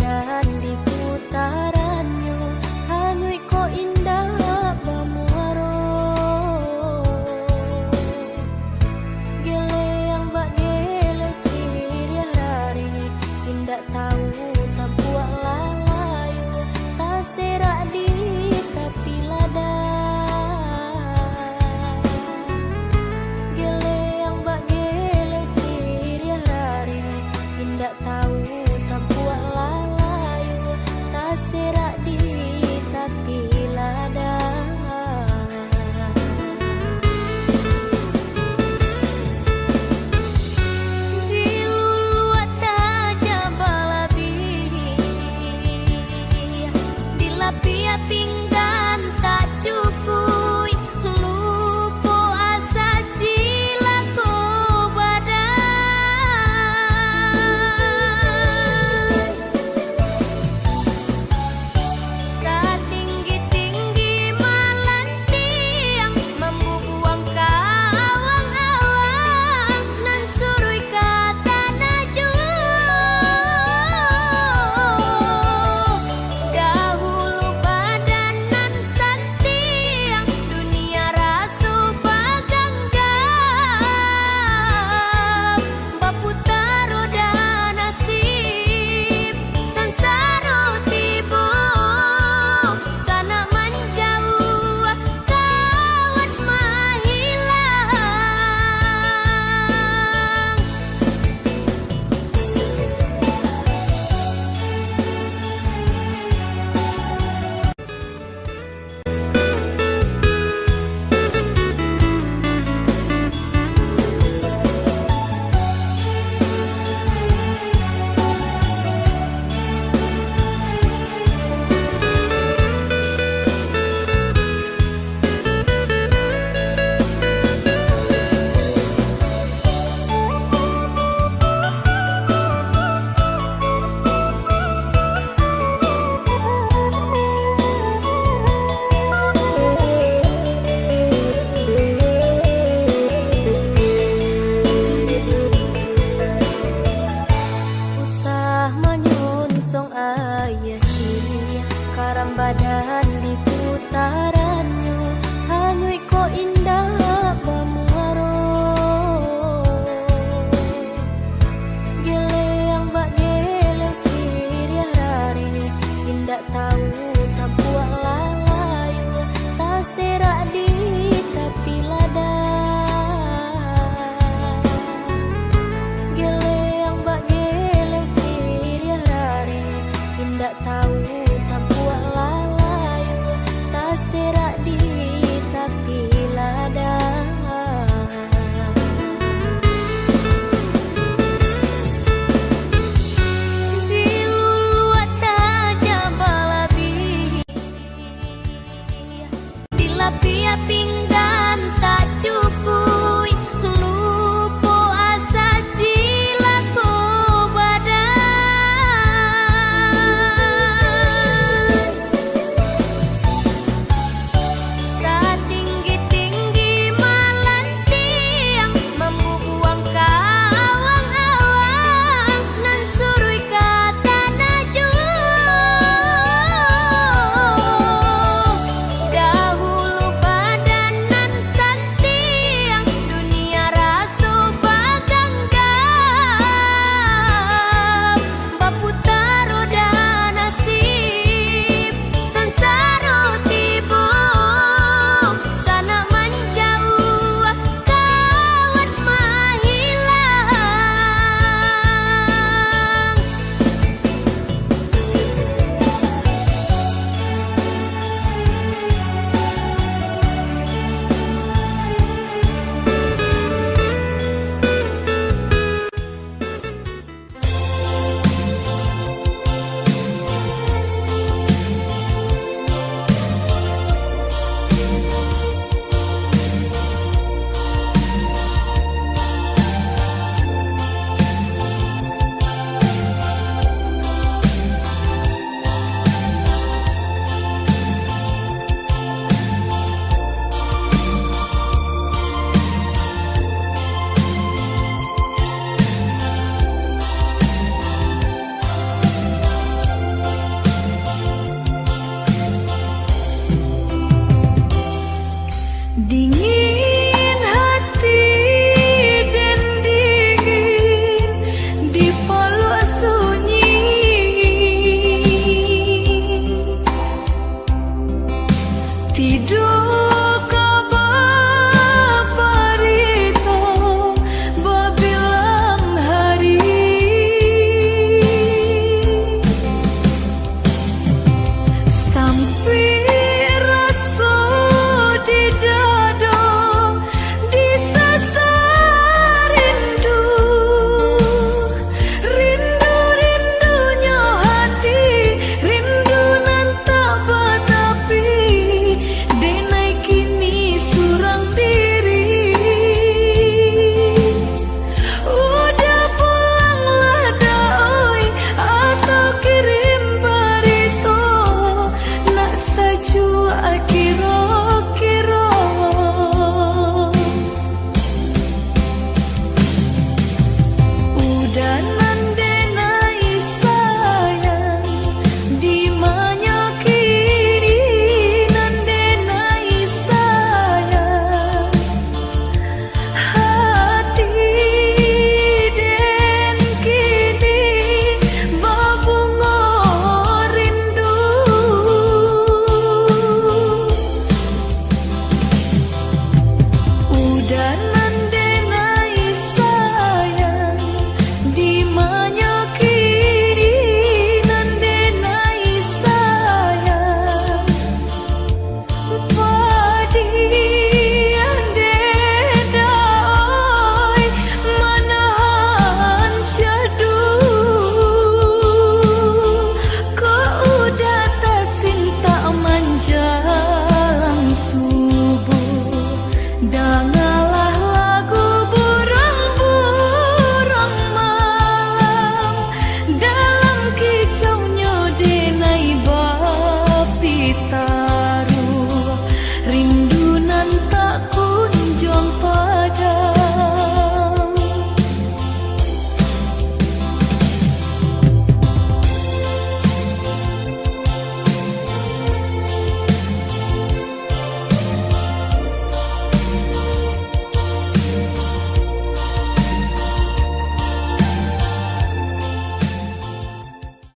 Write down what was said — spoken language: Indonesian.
badan di putarannya, hanyui ko indah bamuaro. Gele yang bak gele siriah rari, indak tahu tampuak lalayu, tak serak di tapi lada. Gele yang bak gele siriah rari, indak tahu tampuak lalayu, tak serak di tapi lada. Di luluat aja balabi, di lapia pinggan tak cukui, lupo asa cilako badan. Setinggi-tinggi malan tiang, membubuang kawang-awang, nan surui kata najwa. Dahulu badan nan santiang, dunia rasu paganggap, baputar roda nasib, sansaro tibo, sana menjauh, kawat mahilang. Usah menyunsong ayah ini, karam badan di putarannya, hanyui ko indah bamuaro. Gele yang bak gele siriah rari, indak tahu tampuak lalayu, tak serak di tapi lada. Gele yang bak gele siriah rari, indak tahu